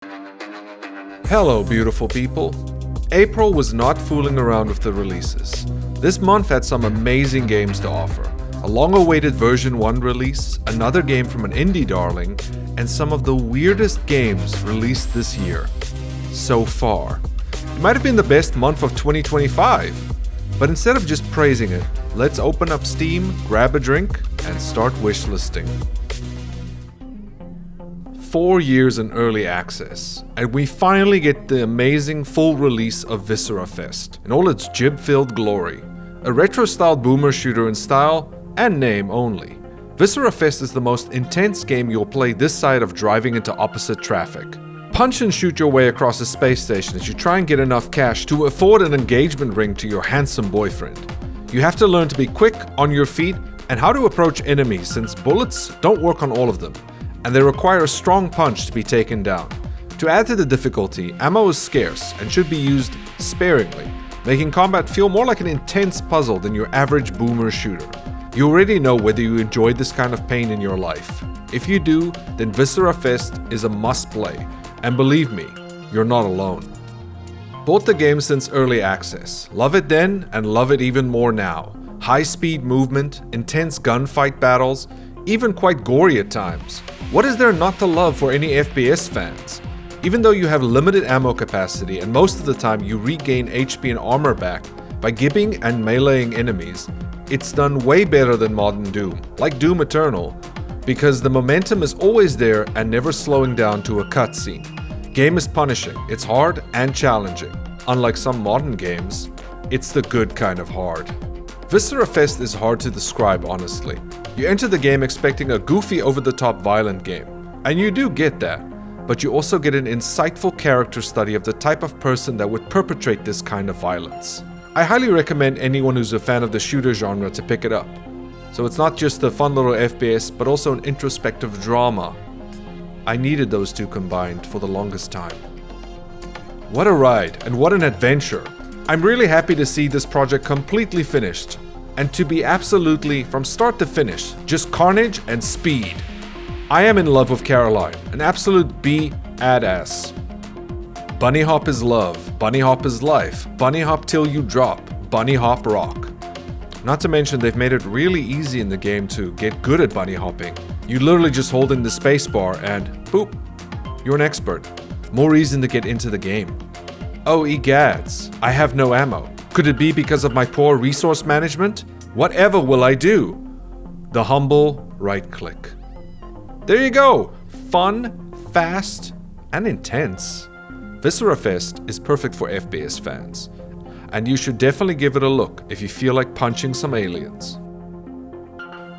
Hello, beautiful people. April was not fooling around with the releases. This month had some amazing games to offer. A long-awaited version 1 release, another game from an indie darling, and some of the weirdest games released this year. So far. It might have been the best month of 2025. But instead of just praising it, let's open up Steam, grab a drink, and start wishlisting. 4 years in early access, and we finally get the amazing full release of Viscerafest in all its jib-filled glory. A retro-styled boomer shooter in style and name only. Viscerafest is the most intense game you'll play this side of driving into opposite traffic. Punch and shoot your way across a space station as you try and get enough cash to afford an engagement ring to your handsome boyfriend. You have to learn to be quick, on your feet, and how to approach enemies since bullets don't work on all of them, and they require a strong punch to be taken down. To add to the difficulty, ammo is scarce and should be used sparingly, making combat feel more like an intense puzzle than your average boomer shooter. You already know whether you enjoyed this kind of pain in your life. If you do, then Viscerafest is a must-play, and believe me, you're not alone. Bought the game since early access. Love it then, and love it even more now. High-speed movement, intense gunfight battles, even quite gory at times. What is there not to love for any FPS fans? Even though you have limited ammo capacity and most of the time you regain HP and armor back by gibbing and meleeing enemies, it's done way better than modern Doom, like Doom Eternal, because the momentum is always there and never slowing down to a cutscene. Game is punishing, it's hard and challenging. Unlike some modern games, it's the good kind of hard. Viscerafest is hard to describe honestly. You enter the game expecting a goofy over-the-top violent game, and you do get that, but you also get an insightful character study of the type of person that would perpetrate this kind of violence. I highly recommend anyone who's a fan of the shooter genre to pick it up. So it's not just a fun little FPS, but also an introspective drama. I needed those two combined for the longest time. What a ride, and what an adventure! I'm really happy to see this project completely finished, and to be absolutely, from start to finish, just carnage and speed. I am in love with Caroline, an absolute B-adass. Bunny hop is love, bunny hop is life, bunny hop till you drop, bunny hop rock. Not to mention they've made it really easy in the game to get good at bunny hopping. You literally just hold in the spacebar and boop, you're an expert. More reason to get into the game. Oh egads, I have no ammo. Could it be because of my poor resource management? Whatever will I do? The humble right click. There you go! Fun, fast, and intense. Viscerafest is perfect for FPS fans, and you should definitely give it a look if you feel like punching some aliens.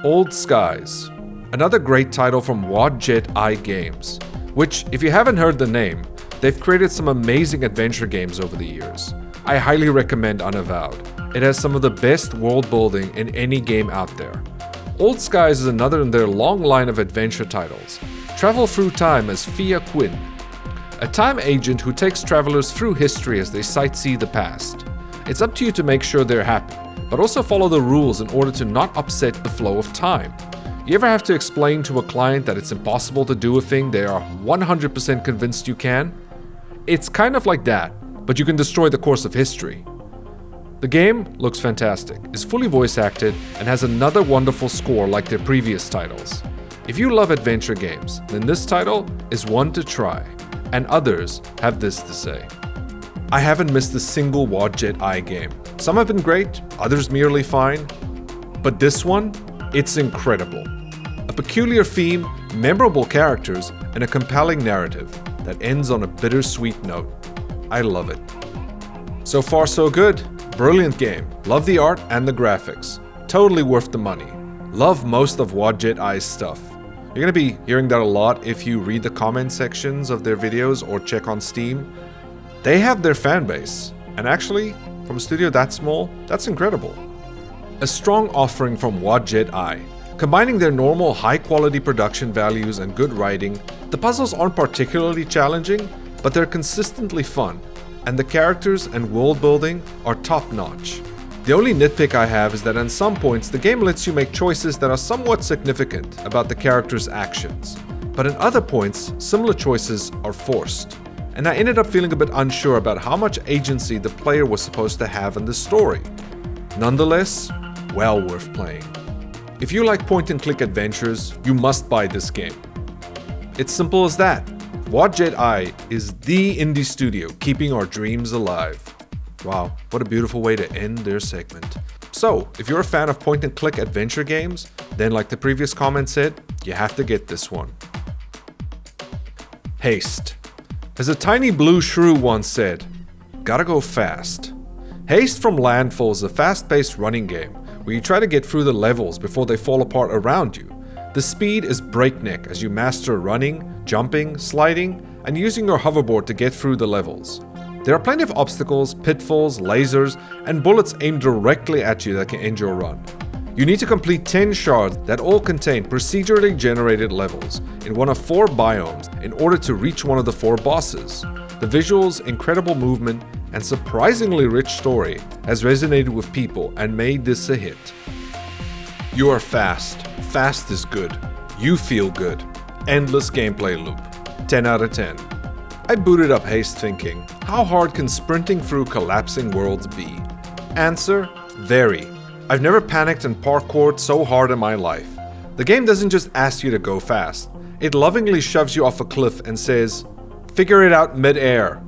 Old Skies, another great title from Wadjet Eye Games, which, if you haven't heard the name, they've created some amazing adventure games over the years. I highly recommend Unavowed. It has some of the best world building in any game out there. Old Skies is another in their long line of adventure titles. Travel through time as Fia Quinn, a time agent who takes travelers through history as they sightsee the past. It's up to you to make sure they're happy, but also follow the rules in order to not upset the flow of time. You ever have to explain to a client that it's impossible to do a thing they are 100% convinced you can? It's kind of like that, but you can destroy the course of history. The game looks fantastic, is fully voice acted, and has another wonderful score like their previous titles. If you love adventure games, then this title is one to try, and others have this to say. I haven't missed a single Wadjet Eye game. Some have been great, others merely fine, but this one, it's incredible. A peculiar theme, memorable characters, and a compelling narrative that ends on a bittersweet note. I love it. So far so good. Brilliant game. Love the art and the graphics. Totally worth the money. Love most of Wadjet Eye's stuff. You're gonna be hearing that a lot if you read the comment sections of their videos or check on Steam. They have their fan base, and actually, from a studio that small, that's incredible. A strong offering from Wadjet Eye. Combining their normal high-quality production values and good writing, the puzzles aren't particularly challenging, but they're consistently fun, and the characters and world building are top-notch. The only nitpick I have is that at some points the game lets you make choices that are somewhat significant about the character's actions, but in other points, similar choices are forced. And I ended up feeling a bit unsure about how much agency the player was supposed to have in the story. Nonetheless, well worth playing. If you like point-and-click adventures, you must buy this game. It's simple as that. Wadjet Eye is the indie studio keeping our dreams alive. Wow, what a beautiful way to end their segment. So, if you're a fan of point-and-click adventure games, then like the previous comment said, you have to get this one. Haste. As a tiny blue shrew once said, gotta go fast. Haste from Landfall is a fast-paced running game where you try to get through the levels before they fall apart around you. The speed is breakneck as you master running, jumping, sliding, and using your hoverboard to get through the levels. There are plenty of obstacles, pitfalls, lasers, and bullets aimed directly at you that can end your run. You need to complete 10 shards that all contain procedurally generated levels in one of 4 biomes in order to reach one of the 4 bosses. The visuals, incredible movement, and surprisingly rich story has resonated with people and made this a hit. You are fast. Fast is good. You feel good. Endless gameplay loop. 10 out of 10. I booted up Haste thinking, how hard can sprinting through collapsing worlds be? Answer, very. I've never panicked and parkoured so hard in my life. The game doesn't just ask you to go fast. It lovingly shoves you off a cliff and says, figure it out mid-air.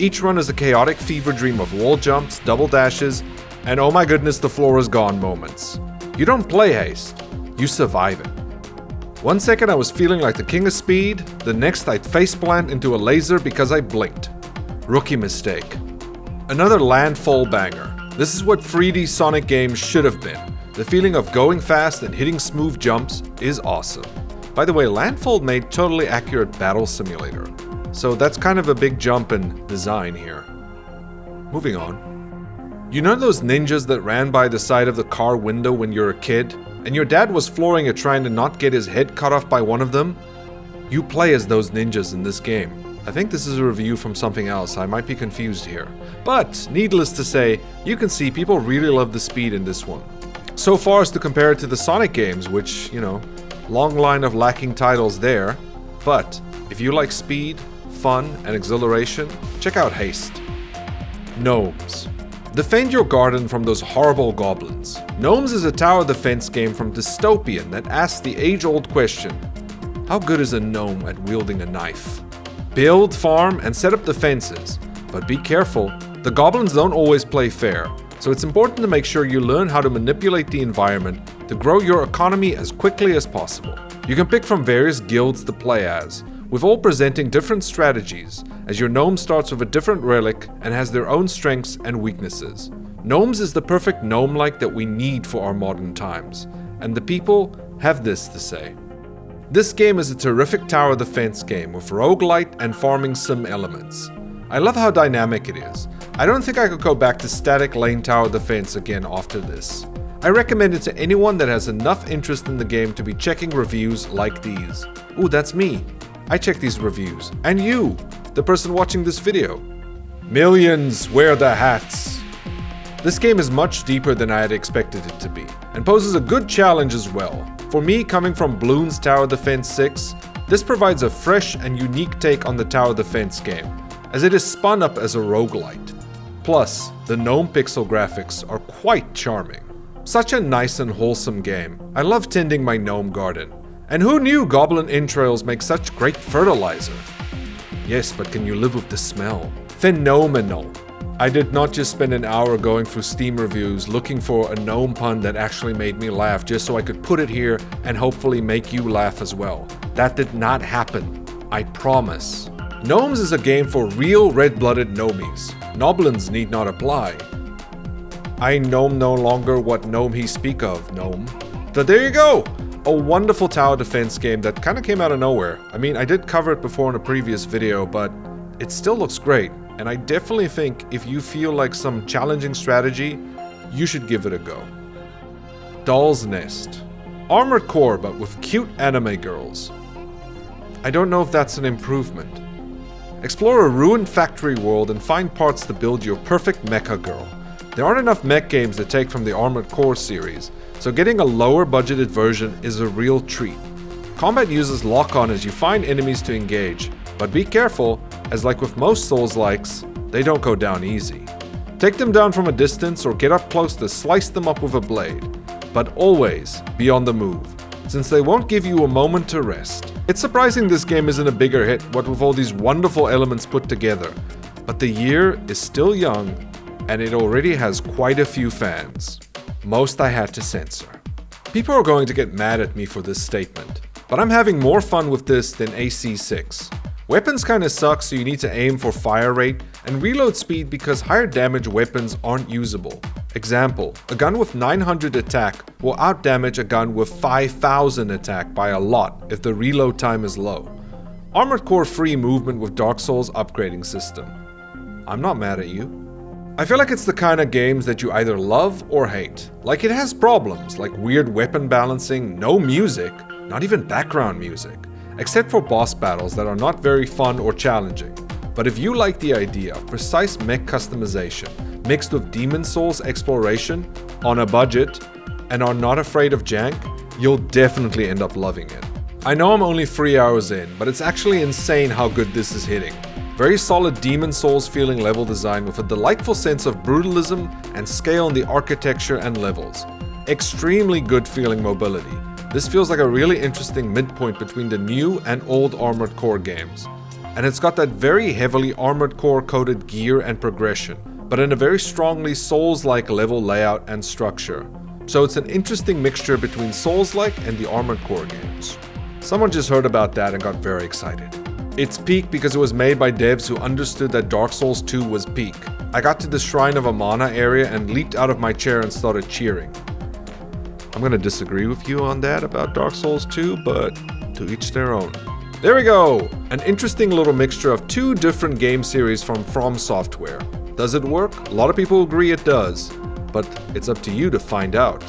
Each run is a chaotic fever dream of wall jumps, double dashes, and oh my goodness the floor is gone moments. You don't play Haste, you survive it. One second I was feeling like the king of speed, the next I'd faceplant into a laser because I blinked. Rookie mistake. Another Landfall banger. This is what 3D Sonic games should have been. The feeling of going fast and hitting smooth jumps is awesome. By the way, Landfall made totally accurate battle simulator, so that's kind of a big jump in design here. Moving on. You know those ninjas that ran by the side of the car window when you're a kid? And your dad was flooring it trying to not get his head cut off by one of them? You play as those ninjas in this game. I think this is a review from something else, I might be confused here. But, needless to say, you can see people really love the speed in this one. So far as to compare it to the Sonic games, which, long line of lacking titles there. But, if you like speed, fun, and exhilaration, check out Haste. Gnomes. Defend your garden from those horrible goblins. Gnomes is a tower defense game from Dystopian that asks the age-old question, how good is a gnome at wielding a knife? Build, farm, and set up defenses, but be careful, the goblins don't always play fair, so it's important to make sure you learn how to manipulate the environment to grow your economy as quickly as possible. You can pick from various guilds to play as, with all presenting different strategies, as your gnome starts with a different relic and has their own strengths and weaknesses. Gnomes is the perfect gnome-like that we need for our modern times, and the people have this to say. This game is a terrific tower defense game with roguelite and farming sim elements. I love how dynamic it is. I don't think I could go back to static lane tower defense again after this. I recommend it to anyone that has enough interest in the game to be checking reviews like these. Ooh, that's me. I check these reviews. And you, the person watching this video. Millions wear the hats. This game is much deeper than I had expected it to be, and poses a good challenge as well. For me, coming from Bloons Tower Defense 6, this provides a fresh and unique take on the tower defense game, as it is spun up as a roguelite. Plus, the gnome pixel graphics are quite charming. Such a nice and wholesome game. I love tending my gnome garden. And who knew goblin entrails make such great fertilizer? Yes, but can you live with the smell? Phenomenal. I did not just spend an hour going through Steam reviews looking for a gnome pun that actually made me laugh just so I could put it here and hopefully make you laugh as well. That did not happen. I promise. Gnomes is a game for real red-blooded gnomies. Noblins need not apply. I gnome no longer what gnome he speak of, gnome. So there you go! A wonderful tower defense game that kind of came out of nowhere. I mean, I did cover it before in a previous video, but it still looks great. And I definitely think if you feel like some challenging strategy, you should give it a go. Doll's Nest. Armored Core, but with cute anime girls. I don't know if that's an improvement. Explore a ruined factory world and find parts to build your perfect mecha girl. There aren't enough mech games to take from the Armored Core series, so getting a lower budgeted version is a real treat. Combat uses lock-on as you find enemies to engage, but be careful, as like with most Souls-likes, they don't go down easy. Take them down from a distance or get up close to slice them up with a blade, but always be on the move, since they won't give you a moment to rest. It's surprising this game isn't a bigger hit, what with all these wonderful elements put together, but the year is still young, and it already has quite a few fans. Most I had to censor. People are going to get mad at me for this statement, but I'm having more fun with this than AC6. Weapons kinda suck, so you need to aim for fire rate and reload speed because higher damage weapons aren't usable. Example, a gun with 900 attack will outdamage a gun with 5000 attack by a lot if the reload time is low. Armored Core free movement with Dark Souls upgrading system. I'm not mad at you. I feel like it's the kind of games that you either love or hate. Like it has problems, like weird weapon balancing, no music, not even background music, except for boss battles that are not very fun or challenging. But if you like the idea of precise mech customization mixed with Demon Souls exploration on a budget and are not afraid of jank, you'll definitely end up loving it. I know I'm only 3 hours in, but it's actually insane how good this is hitting. Very solid Demon Souls feeling level design with a delightful sense of brutalism and scale in the architecture and levels. Extremely good feeling mobility. This feels like a really interesting midpoint between the new and old Armored Core games. And it's got that very heavily Armored Core coded gear and progression, but in a very strongly Souls-like level layout and structure. So it's an interesting mixture between Souls-like and the Armored Core games. Someone just heard about that and got very excited. It's peak because it was made by devs who understood that Dark Souls 2 was peak. I got to the Shrine of Amana area and leaped out of my chair and started cheering. I'm gonna disagree with you on that about Dark Souls 2, but to each their own. There we go! An interesting little mixture of two different game series from Software. Does it work? A lot of people agree it does, but it's up to you to find out.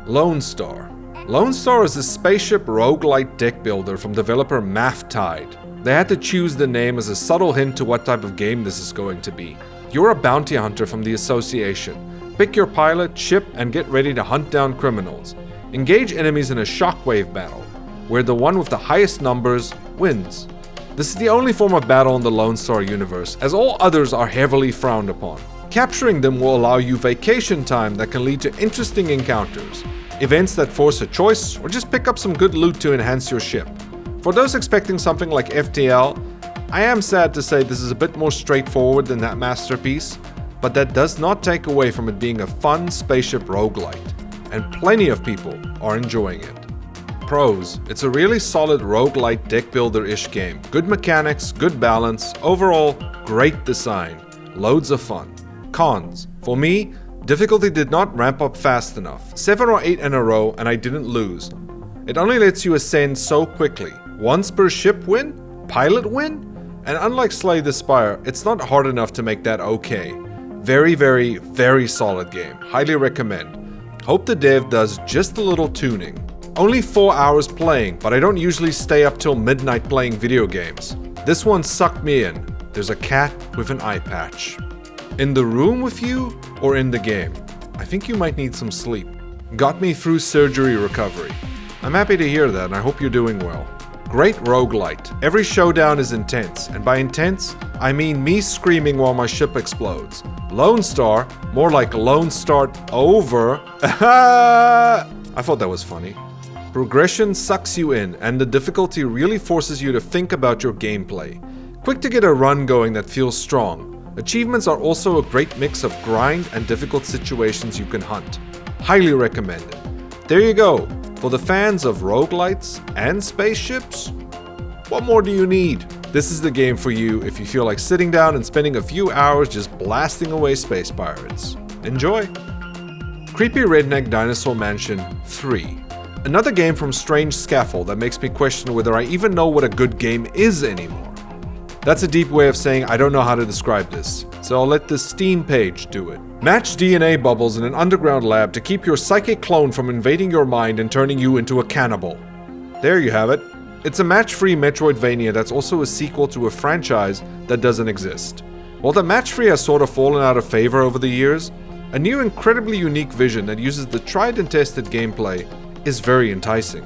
Lonestar. Lonestar is a spaceship roguelite deck builder from developer Maftide. They had to choose the name as a subtle hint to what type of game this is going to be. You're a bounty hunter from the Association. Pick your pilot, ship, and get ready to hunt down criminals. Engage enemies in a shockwave battle, where the one with the highest numbers wins. This is the only form of battle in the Lonestar universe, as all others are heavily frowned upon. Capturing them will allow you vacation time that can lead to interesting encounters, events that force a choice, or just pick up some good loot to enhance your ship. For those expecting something like FTL, I am sad to say this is a bit more straightforward than that masterpiece, but that does not take away from it being a fun spaceship roguelite, and plenty of people are enjoying it. Pros: it's a really solid roguelite deck builder-ish game. Good mechanics, good balance, overall great design, loads of fun. Cons: for me, difficulty did not ramp up fast enough. 7 or 8 in a row and I didn't lose. It only lets you ascend so quickly. Once per ship win? Pilot win? And unlike Slay the Spire, it's not hard enough to make that okay. Very, very, very solid game. Highly recommend. Hope the dev does just a little tuning. Only 4 hours playing, but I don't usually stay up till midnight playing video games. This one sucked me in. There's a cat with an eye patch. In the room with you, or in the game? I think you might need some sleep. Got me through surgery recovery. I'm happy to hear that and I hope you're doing well. Great roguelite. Every showdown is intense, and by intense, I mean me screaming while my ship explodes. Lonestar, more like Lone Start Over. I thought that was funny. Progression sucks you in, and the difficulty really forces you to think about your gameplay. Quick to get a run going that feels strong. Achievements are also a great mix of grind and difficult situations you can hunt. Highly recommended. There you go. For the fans of roguelites and spaceships, what more do you need? This is the game for you if you feel like sitting down and spending a few hours just blasting away space pirates. Enjoy! Creepy Redneck Dinosaur Mansion 3. Another game from Strange Scaffold that makes me question whether I even know what a good game is anymore. That's a deep way of saying I don't know how to describe this, so I'll let the Steam page do it. Match DNA bubbles in an underground lab to keep your psychic clone from invading your mind and turning you into a cannibal. There you have it. It's a match-free Metroidvania that's also a sequel to a franchise that doesn't exist. While the match-free has sort of fallen out of favor over the years, a new incredibly unique vision that uses the tried and tested gameplay is very enticing.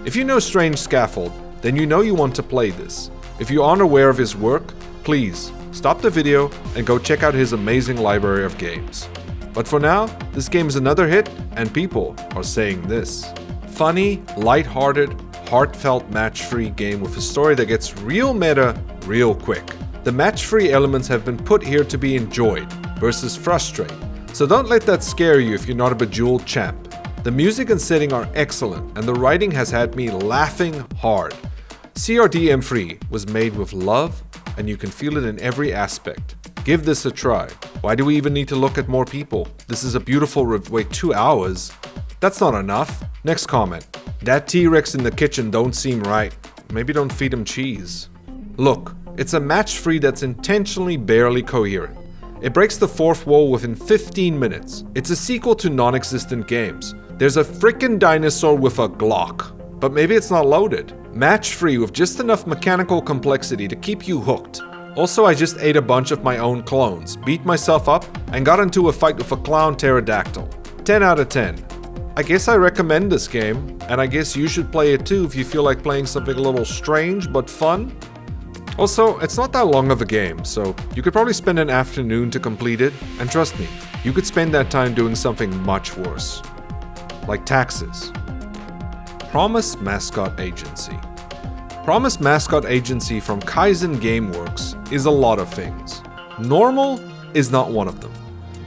If you know Strange Scaffold, then you know you want to play this. If you aren't aware of his work, please stop the video and go check out his amazing library of games. But for now, this game is another hit, and people are saying this. Funny, light-hearted, heartfelt match-free game with a story that gets real meta real quick. The match-free elements have been put here to be enjoyed versus frustrate, so don't let that scare you if you're not a Bejeweled champ. The music and setting are excellent, and the writing has had me laughing hard. CRD M3 was made with love, and you can feel it in every aspect. Give this a try. Why do we even need to look at more people? This is a beautiful wait, 2 hours? That's not enough. Next comment. That T-Rex in the kitchen don't seem right. Maybe don't feed him cheese. Look, it's a match-free that's intentionally barely coherent. It breaks the fourth wall within 15 minutes. It's a sequel to non-existent games. There's a frickin' dinosaur with a Glock. But maybe it's not loaded. Match-free with just enough mechanical complexity to keep you hooked. Also, I just ate a bunch of my own clones, beat myself up, and got into a fight with a clown pterodactyl. 10 out of 10. I guess I recommend this game, and I guess you should play it too if you feel like playing something a little strange but fun. Also, it's not that long of a game, so you could probably spend an afternoon to complete it, and trust me, you could spend that time doing something much worse. Like taxes. Promise Mascot Agency. Promise Mascot Agency from Kaizen Gameworks is a lot of things. Normal is not one of them.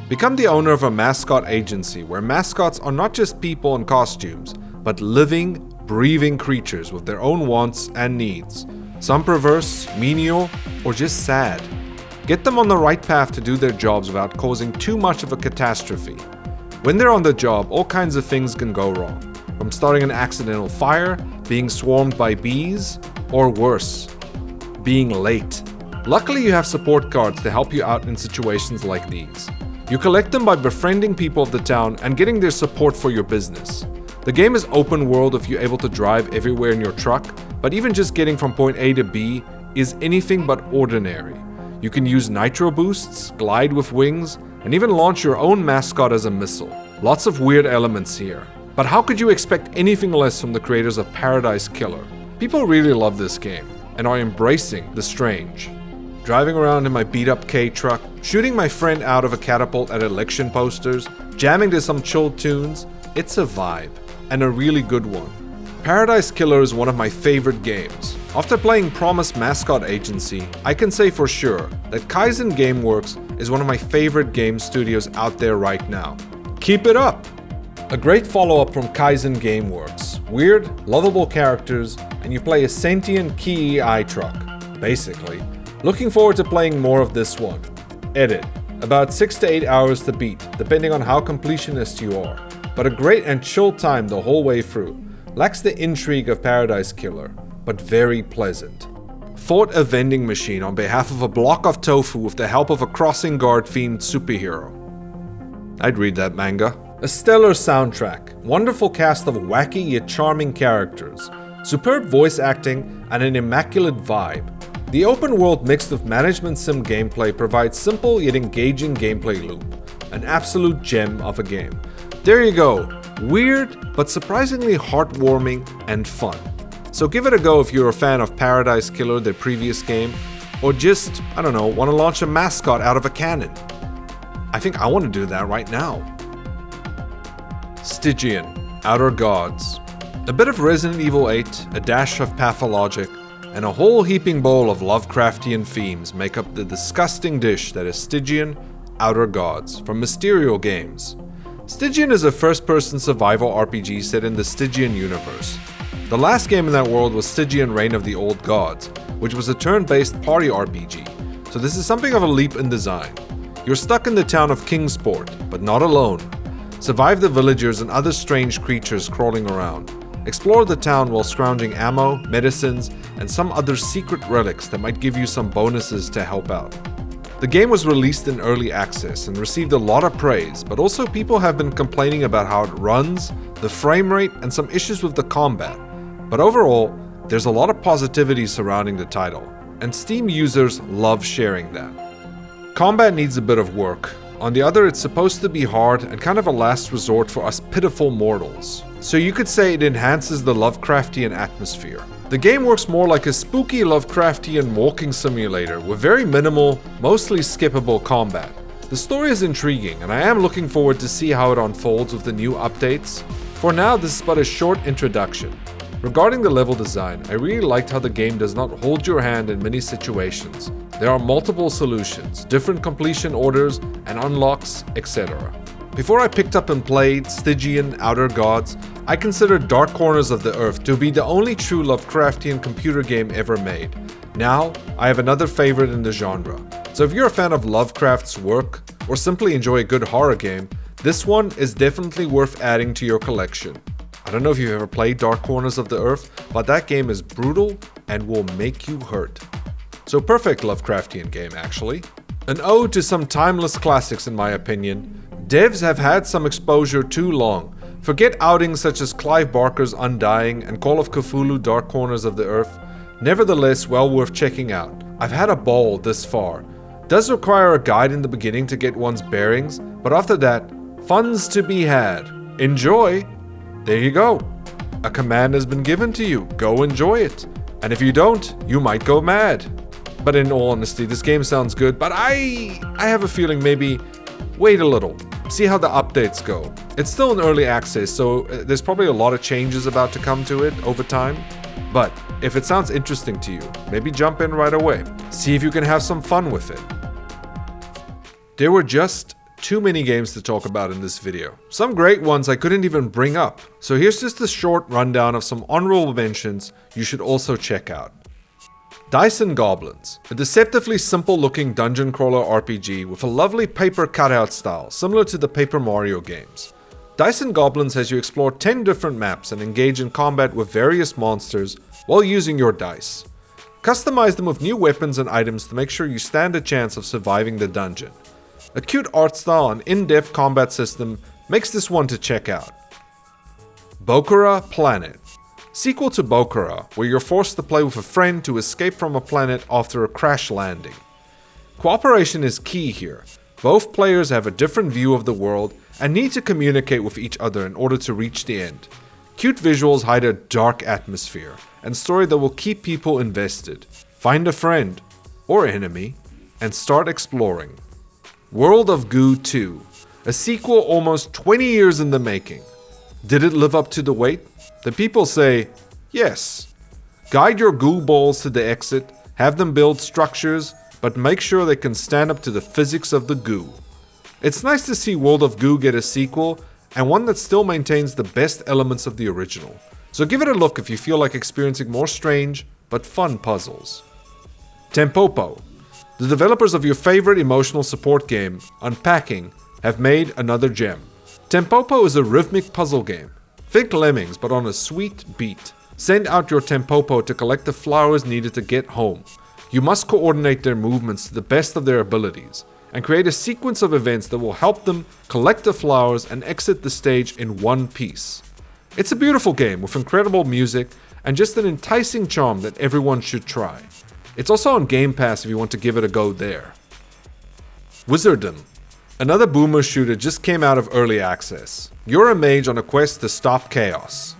Become the owner of a mascot agency where mascots are not just people in costumes, but living, breathing creatures with their own wants and needs. Some perverse, menial, or just sad. Get them on the right path to do their jobs without causing too much of a catastrophe. When they're on the job, all kinds of things can go wrong. From starting an accidental fire, being swarmed by bees, or worse, being late. Luckily, you have support cards to help you out in situations like these. You collect them by befriending people of the town and getting their support for your business. The game is open world if you're able to drive everywhere in your truck, but even just getting from point A to B is anything but ordinary. You can use nitro boosts, glide with wings, and even launch your own mascot as a missile. Lots of weird elements here. But how could you expect anything less from the creators of Paradise Killer? People really love this game and are embracing the strange. Driving around in my beat-up K truck, shooting my friend out of a catapult at election posters, jamming to some chill tunes, it's a vibe, and a really good one. Paradise Killer is one of my favorite games. After playing Promise Mascot Agency, I can say for sure that Kaizen Gameworks is one of my favorite game studios out there right now. Keep it up! A great follow-up from Kaizen Gameworks. Weird, lovable characters, and you play a sentient Ki truck, basically. Looking forward to playing more of this one. Edit. About 6 to 8 hours to beat, depending on how completionist you are. But a great and chill time the whole way through. Lacks the intrigue of Paradise Killer, but very pleasant. Fought a vending machine on behalf of a block of tofu with the help of a crossing guard themed superhero. I'd read that manga. A stellar soundtrack, wonderful cast of wacky yet charming characters, superb voice acting, and an immaculate vibe. The open world mixed with management sim gameplay provides simple yet engaging gameplay loop. An absolute gem of a game. There you go. Weird, but surprisingly heartwarming and fun. So give it a go if you're a fan of Paradise Killer, their previous game, or just, I don't know, want to launch a mascot out of a cannon. I think I want to do that right now. Stygian, Outer Gods. A bit of Resident Evil 8, a dash of Pathologic, and a whole heaping bowl of Lovecraftian themes make up the disgusting dish that is Stygian, Outer Gods, from Mysterio Games. Stygian is a first-person survival RPG set in the Stygian universe. The last game in that world was Stygian Reign of the Old Gods, which was a turn-based party RPG, so this is something of a leap in design. You're stuck in the town of Kingsport, but not alone. Survive the villagers and other strange creatures crawling around. Explore the town while scrounging ammo, medicines, and some other secret relics that might give you some bonuses to help out. The game was released in early access and received a lot of praise, but also people have been complaining about how it runs, the frame rate, and some issues with the combat. But overall, there's a lot of positivity surrounding the title, and Steam users love sharing that. Combat needs a bit of work. On the other, it's supposed to be hard and kind of a last resort for us pitiful mortals. So you could say it enhances the Lovecraftian atmosphere. The game works more like a spooky Lovecraftian walking simulator with very minimal, mostly skippable combat. The story is intriguing, and I am looking forward to see how it unfolds with the new updates. For now, this is but a short introduction. Regarding the level design, I really liked how the game does not hold your hand in many situations. There are multiple solutions, different completion orders, and unlocks, etc. Before I picked up and played Stygian Outer Gods, I considered Dark Corners of the Earth to be the only true Lovecraftian computer game ever made. Now, I have another favorite in the genre. So if you're a fan of Lovecraft's work, or simply enjoy a good horror game, this one is definitely worth adding to your collection. I don't know if you've ever played Dark Corners of the Earth, but that game is brutal and will make you hurt. So perfect Lovecraftian game actually. An ode to some timeless classics in my opinion. Devs have had some exposure too long. Forget outings such as Clive Barker's Undying and Call of Cthulhu Dark Corners of the Earth. Nevertheless, well worth checking out. I've had a ball this far. Does require a guide in the beginning to get one's bearings, but after that, fun's to be had. Enjoy! There you go. A command has been given to you. Go enjoy it. And if you don't, you might go mad. But in all honesty, this game sounds good, but I have a feeling maybe wait a little. See how the updates go. It's still in early access, so there's probably a lot of changes about to come to it over time. But if it sounds interesting to you, maybe jump in right away. See if you can have some fun with it. There were just too many games to talk about in this video. Some great ones I couldn't even bring up. So here's just a short rundown of some honorable mentions you should also check out. Dice and Goblins, a deceptively simple looking dungeon crawler RPG with a lovely paper cutout style, similar to the Paper Mario games. Dice and Goblins has you explore 10 different maps and engage in combat with various monsters while using your dice. Customize them with new weapons and items to make sure you stand a chance of surviving the dungeon. A cute art style and in-depth combat system makes this one to check out. BOKURA Planet. Sequel to BOKURA, where you're forced to play with a friend to escape from a planet after a crash landing. Cooperation is key here. Both players have a different view of the world and need to communicate with each other in order to reach the end. Cute visuals hide a dark atmosphere and story that will keep people invested. Find a friend, or enemy, and start exploring. World of Goo 2, a sequel almost 20 years in the making. Did it live up to the wait? The people say, yes. Guide your goo balls to the exit, have them build structures, but make sure they can stand up to the physics of the goo. It's nice to see World of Goo get a sequel, and one that still maintains the best elements of the original. So give it a look if you feel like experiencing more strange, but fun puzzles. Tempopo. The developers of your favorite emotional support game, Unpacking, have made another gem. Tempopo is a rhythmic puzzle game. Think Lemmings, but on a sweet beat. Send out your Tempopo to collect the flowers needed to get home. You must coordinate their movements to the best of their abilities, and create a sequence of events that will help them collect the flowers and exit the stage in one piece. It's a beautiful game with incredible music and just an enticing charm that everyone should try. It's also on Game Pass if you want to give it a go there. Wizordum. Another boomer shooter just came out of early access. You're a mage on a quest to stop chaos,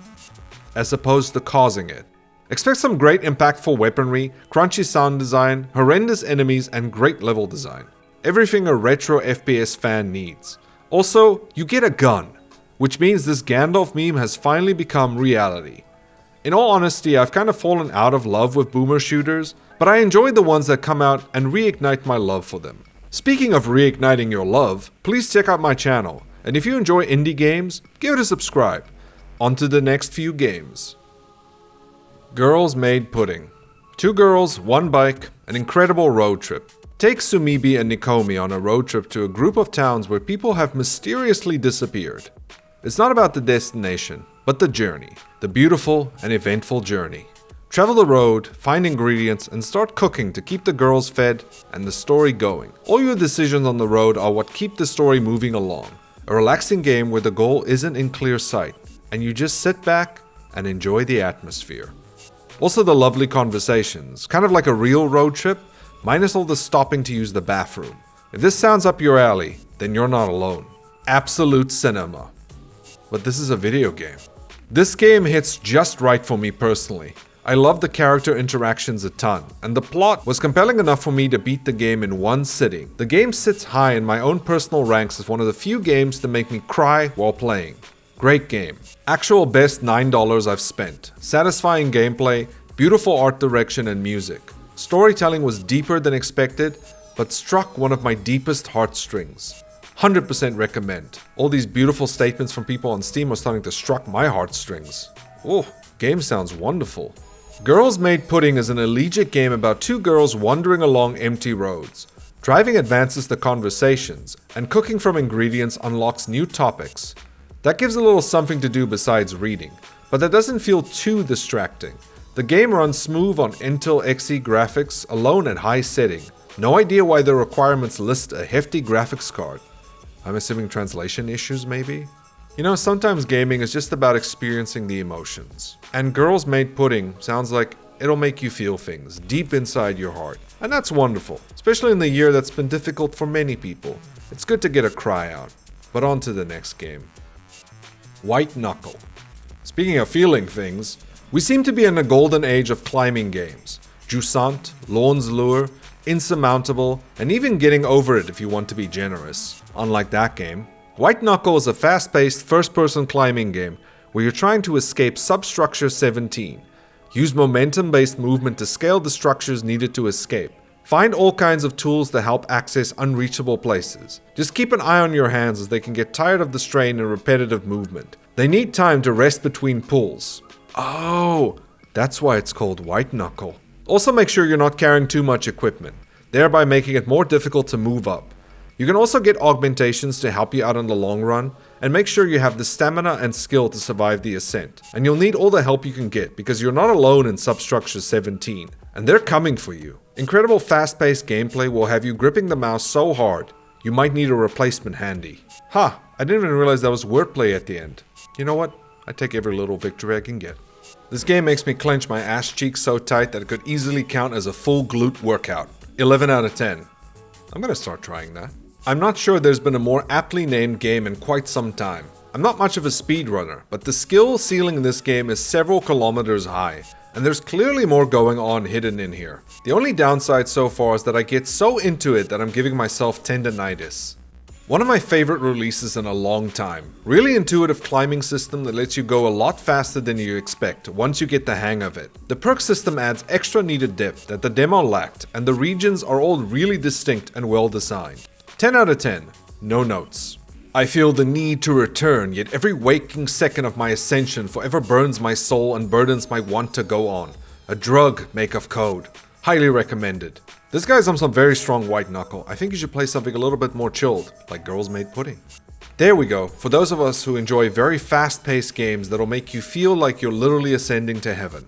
as opposed to causing it. Expect some great impactful weaponry, crunchy sound design, horrendous enemies, and great level design. Everything a retro FPS fan needs. Also, you get a gun, which means this Gandalf meme has finally become reality. In all honesty, I've kind of fallen out of love with boomer shooters, but I enjoy the ones that come out and reignite my love for them. Speaking of reigniting your love, please check out my channel, and if you enjoy indie games, give it a subscribe. On to the next few games. Girls Made Pudding. 2 girls, 1 bike, an incredible road trip. Take Sumibi and Nikomi on a road trip to a group of towns where people have mysteriously disappeared. It's not about the destination, but the journey. The beautiful and eventful journey. Travel the road, find ingredients, and start cooking to keep the girls fed and the story going. All your decisions on the road are what keep the story moving along. A relaxing game where the goal isn't in clear sight, and you just sit back and enjoy the atmosphere. Also the lovely conversations, kind of like a real road trip, minus all the stopping to use the bathroom. If this sounds up your alley, then you're not alone. Absolute cinema. But this is a video game. This game hits just right for me personally. I love the character interactions a ton, and the plot was compelling enough for me to beat the game in one sitting. The game sits high in my own personal ranks as one of the few games to make me cry while playing. Great game. Actual best $9 I've spent. Satisfying gameplay, beautiful art direction and music. Storytelling was deeper than expected, but struck one of my deepest heartstrings. 100% recommend. All these beautiful statements from people on Steam are starting to struck my heartstrings. Oh, game sounds wonderful. Girls Made Pudding is an elegiac game about two girls wandering along empty roads. Driving advances the conversations, and cooking from ingredients unlocks new topics. That gives a little something to do besides reading, but that doesn't feel too distracting. The game runs smooth on Intel Xe graphics alone at high setting. No idea why the requirements list a hefty graphics card. I'm assuming translation issues maybe? You know, sometimes gaming is just about experiencing the emotions. And Girls Made Pudding sounds like it'll make you feel things deep inside your heart. And that's wonderful, especially in the year that's been difficult for many people. It's good to get a cry out. But on to the next game. White Knuckle. Speaking of feeling things, we seem to be in a golden age of climbing games. Jusant, Lawn's Lure, Insurmountable, and even Getting Over It if you want to be generous. Unlike that game, White Knuckle is a fast-paced first-person climbing game where you're trying to escape Substructure 17. Use momentum-based movement to scale the structures needed to escape. Find all kinds of tools to help access unreachable places. Just keep an eye on your hands as they can get tired of the strain and repetitive movement. They need time to rest between pulls. Oh, that's why it's called White Knuckle. Also make sure you're not carrying too much equipment, thereby making it more difficult to move up. You can also get augmentations to help you out in the long run, and make sure you have the stamina and skill to survive the ascent. And you'll need all the help you can get, because you're not alone in Substructure 17, and they're coming for you. Incredible fast-paced gameplay will have you gripping the mouse so hard, you might need a replacement handy. Ha, I didn't even realize that was wordplay at the end. You know what? I take every little victory I can get. This game makes me clench my ass cheeks so tight that it could easily count as a full glute workout. 11 out of 10. I'm gonna start trying that. I'm not sure there's been a more aptly named game in quite some time. I'm not much of a speedrunner, but the skill ceiling in this game is several kilometers high, and there's clearly more going on hidden in here. The only downside so far is that I get so into it that I'm giving myself tendinitis. One of my favorite releases in a long time. Really intuitive climbing system that lets you go a lot faster than you expect once you get the hang of it. The perk system adds extra needed depth that the demo lacked, and the regions are all really distinct and well designed. 10 out of 10. No notes. I feel the need to return, yet every waking second of my ascension forever burns my soul and burdens my want to go on. A drug make of code. Highly recommended. This guy's on some very strong White Knuckle. I think you should play something a little bit more chilled, like Girls Made Pudding. There we go, for those of us who enjoy very fast-paced games that'll make you feel like you're literally ascending to heaven.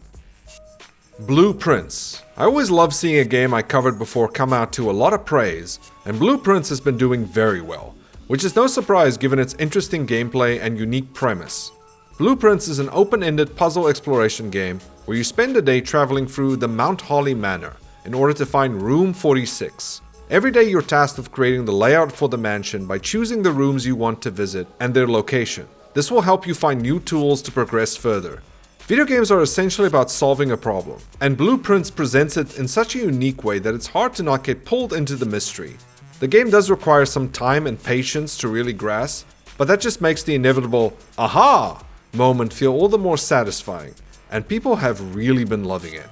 Blueprints. I always love seeing a game I covered before come out to a lot of praise, and Blueprints has been doing very well, which is no surprise given its interesting gameplay and unique premise. Blueprints is an open-ended puzzle exploration game where you spend a day traveling through the Mount Holly Manor in order to find Room 46. Every day you're tasked with creating the layout for the mansion by choosing the rooms you want to visit and their location. This will help you find new tools to progress further. Video games are essentially about solving a problem, and Blueprints presents it in such a unique way that it's hard to not get pulled into the mystery. The game does require some time and patience to really grasp, but that just makes the inevitable aha moment feel all the more satisfying, and people have really been loving it.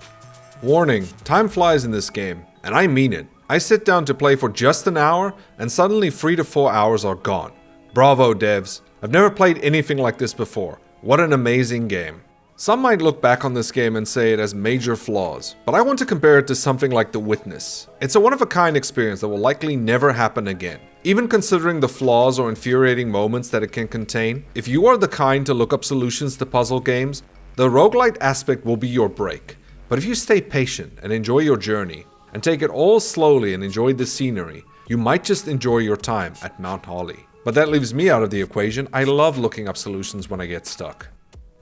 Warning, time flies in this game, and I mean it. I sit down to play for just an hour, and suddenly 3 to 4 hours are gone. Bravo devs, I've never played anything like this before. What an amazing game. Some might look back on this game and say it has major flaws, but I want to compare it to something like The Witness. It's a one-of-a-kind experience that will likely never happen again. Even considering the flaws or infuriating moments that it can contain, if you are the kind to look up solutions to puzzle games, the roguelite aspect will be your break. But if you stay patient and enjoy your journey, and take it all slowly and enjoy the scenery, you might just enjoy your time at Mount Holly. But that leaves me out of the equation. I love looking up solutions when I get stuck.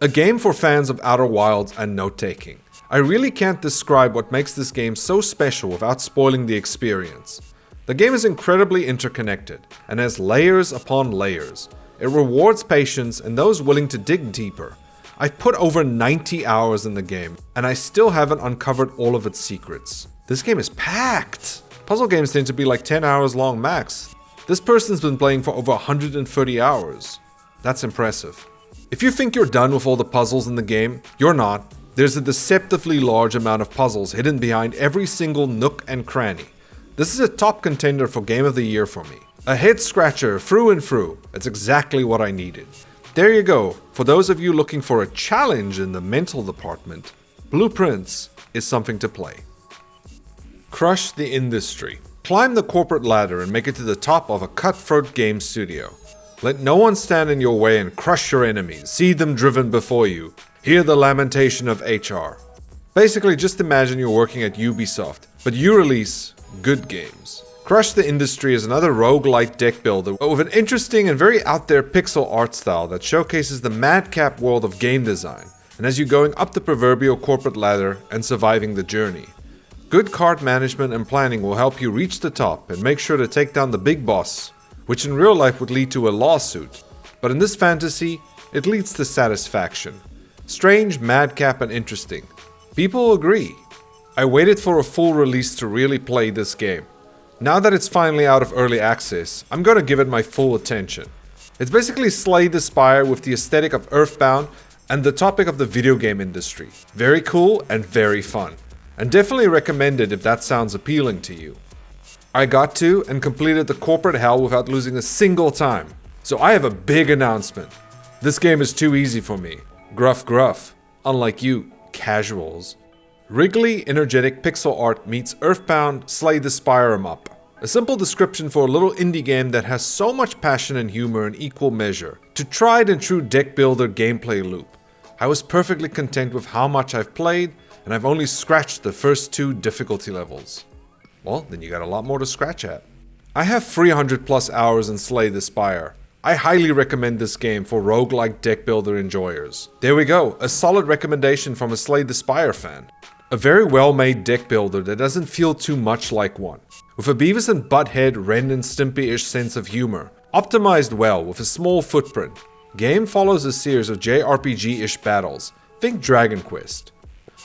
A game for fans of Outer Wilds and note-taking. I really can't describe what makes this game so special without spoiling the experience. The game is incredibly interconnected and has layers upon layers. It rewards patience and those willing to dig deeper. I've put over 90 hours in the game and I still haven't uncovered all of its secrets. This game is packed! Puzzle games tend to be like 10 hours long max. This person's been playing for over 130 hours. That's impressive. If you think you're done with all the puzzles in the game, you're not. There's a deceptively large amount of puzzles hidden behind every single nook and cranny. This is a top contender for Game of the Year for me. A head scratcher through and through. It's exactly what I needed. There you go. For those of you looking for a challenge in the mental department, Blueprints is something to play. Crush the industry. Climb the corporate ladder and make it to the top of a cutthroat game studio. Let no one stand in your way and crush your enemies. See them driven before you. Hear the lamentation of HR. Basically, just imagine you're working at Ubisoft, but you release good games. Crush the Industry is another roguelite deck builder with an interesting and very out there pixel art style that showcases the madcap world of game design, and as you're going up the proverbial corporate ladder and surviving the journey. Good card management and planning will help you reach the top and make sure to take down the big boss, which in real life would lead to a lawsuit, but in this fantasy, it leads to satisfaction. Strange, madcap, and interesting. People agree. I waited for a full release to really play this game. Now that it's finally out of early access, I'm gonna give it my full attention. It's basically Slay the Spire with the aesthetic of Earthbound and the topic of the video game industry. Very cool and very fun. And definitely recommended if that sounds appealing to you. I got to and completed the corporate hell without losing a single time. So I have a big announcement. This game is too easy for me. Gruff gruff. Unlike you, casuals. Wriggly, energetic pixel art meets Earthbound Slay the Spire 'em up. A simple description for a little indie game that has so much passion and humor in equal measure. To tried and true deck builder gameplay loop. I was perfectly content with how much I've played, and I've only scratched the first 2 difficulty levels. Well, then you got a lot more to scratch at. I have 300 plus hours in Slay the Spire. I highly recommend this game for roguelike deck builder enjoyers. There we go, a solid recommendation from a Slay the Spire fan. A very well made deck builder that doesn't feel too much like one. With a Beavis and Butthead Ren and Stimpy-ish sense of humor. Optimized well with a small footprint. Game follows a series of JRPG-ish battles. Think Dragon Quest.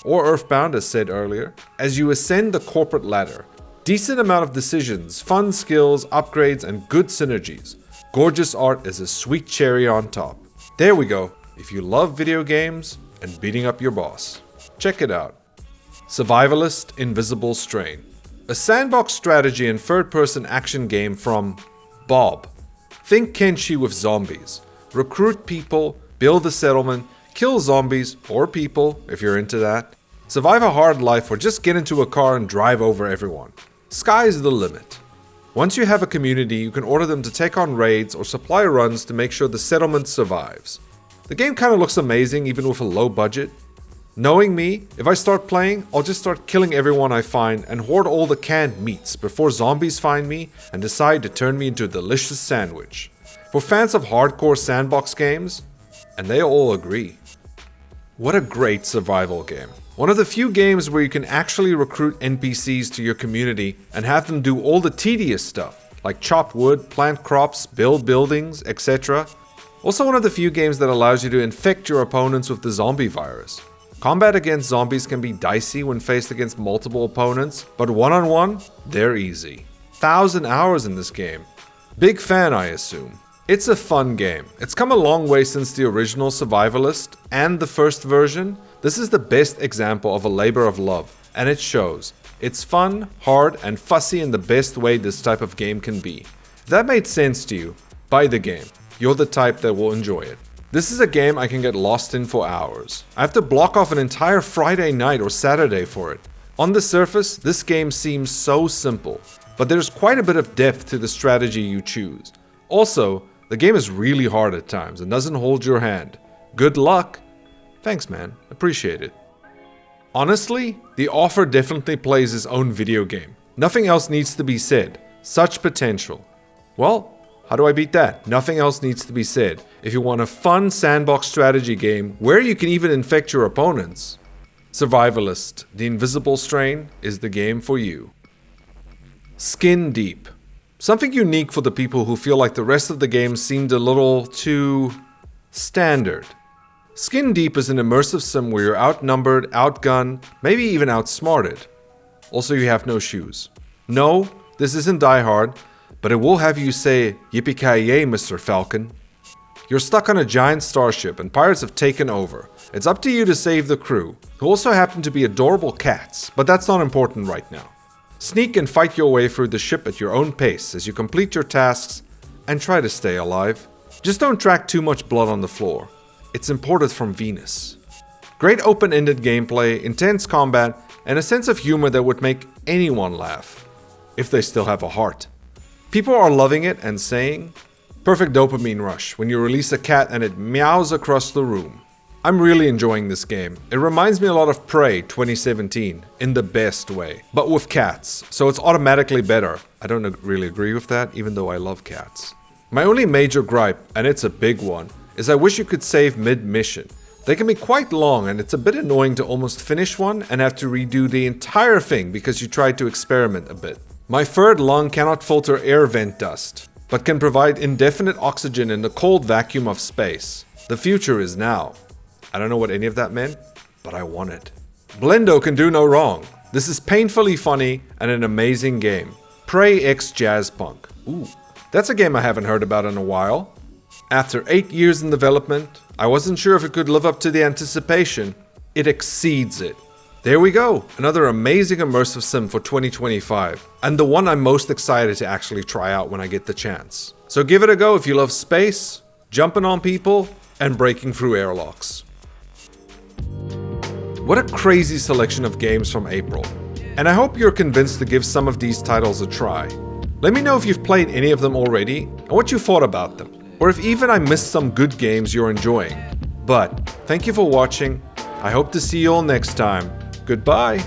Or Earthbound as said earlier. As you ascend the corporate ladder. Decent amount of decisions, fun skills, upgrades, and good synergies. Gorgeous art is a sweet cherry on top. There we go. If you love video games and beating up your boss. Check it out. Survivalist Invisible Strain. A sandbox strategy and third-person action game from Bob. Think Kenshi with zombies. Recruit people, build a settlement, kill zombies or people if you're into that. Survive a hard life or just get into a car and drive over everyone. Sky's the limit. Once you have a community, you can order them to take on raids or supply runs to make sure the settlement survives. The game kinda looks amazing even with a low budget. Knowing me, if I start playing, I'll just start killing everyone I find and hoard all the canned meats before zombies find me and decide to turn me into a delicious sandwich. For fans of hardcore sandbox games, and they all agree. What a great survival game. One of the few games where you can actually recruit NPCs to your community and have them do all the tedious stuff, like chop wood, plant crops, build buildings, etc. Also one of the few games that allows you to infect your opponents with the zombie virus. Combat against zombies can be dicey when faced against multiple opponents, but one-on-one, they're easy. 1,000 hours in this game. Big fan, I assume. It's a fun game. It's come a long way since the original Survivalist and the first version. This is the best example of a labor of love, and it shows. It's fun, hard, and fussy in the best way this type of game can be. If that made sense to you, buy the game. You're the type that will enjoy it. This is a game I can get lost in for hours. I have to block off an entire Friday night or Saturday for it. On the surface, this game seems so simple, but there's quite a bit of depth to the strategy you choose. Also, the game is really hard at times and doesn't hold your hand. Good luck. Thanks man, appreciate it. Honestly, the offer definitely plays its own video game. Nothing else needs to be said. Such potential. Well, how do I beat that? Nothing else needs to be said. If you want a fun sandbox strategy game where you can even infect your opponents, Survivalist, The Invisible Strain is the game for you. Skin deep. Something unique for the people who feel like the rest of the game seemed a little too standard. Skin deep is an immersive sim where you're outnumbered, outgunned, maybe even outsmarted. Also, you have no shoes. No, this isn't Die Hard, but it will have you say, "Yippee-ki-yay, Mr. Falcon." You're stuck on a giant starship and pirates have taken over. It's up to you to save the crew, who also happen to be adorable cats, but that's not important right now. Sneak and fight your way through the ship at your own pace as you complete your tasks and try to stay alive. Just don't track too much blood on the floor. It's imported from Venus. Great open-ended gameplay, intense combat, and a sense of humor that would make anyone laugh. If they still have a heart. People are loving it and saying, perfect dopamine rush when you release a cat and it meows across the room. I'm really enjoying this game. It reminds me a lot of Prey 2017 in the best way, but with cats, so it's automatically better. I don't really agree with that, even though I love cats. My only major gripe, and it's a big one, is I wish you could save mid-mission. They can be quite long and it's a bit annoying to almost finish one and have to redo the entire thing because you tried to experiment a bit. My third lung cannot filter air vent dust, but can provide indefinite oxygen in the cold vacuum of space. The future is now. I don't know what any of that meant, but I want it. Blendo can do no wrong. This is painfully funny and an amazing game. Prey x Jazzpunk. Ooh, that's a game I haven't heard about in a while. After 8 years in development, I wasn't sure if it could live up to the anticipation. It exceeds it. There we go, another amazing immersive sim for 2025, and the one I'm most excited to actually try out when I get the chance. So give it a go if you love space, jumping on people, and breaking through airlocks. What a crazy selection of games from April, and I hope you're convinced to give some of these titles a try. Let me know if you've played any of them already, and what you thought about them, or if even I missed some good games you're enjoying. But, thank you for watching, I hope to see you all next time. Goodbye!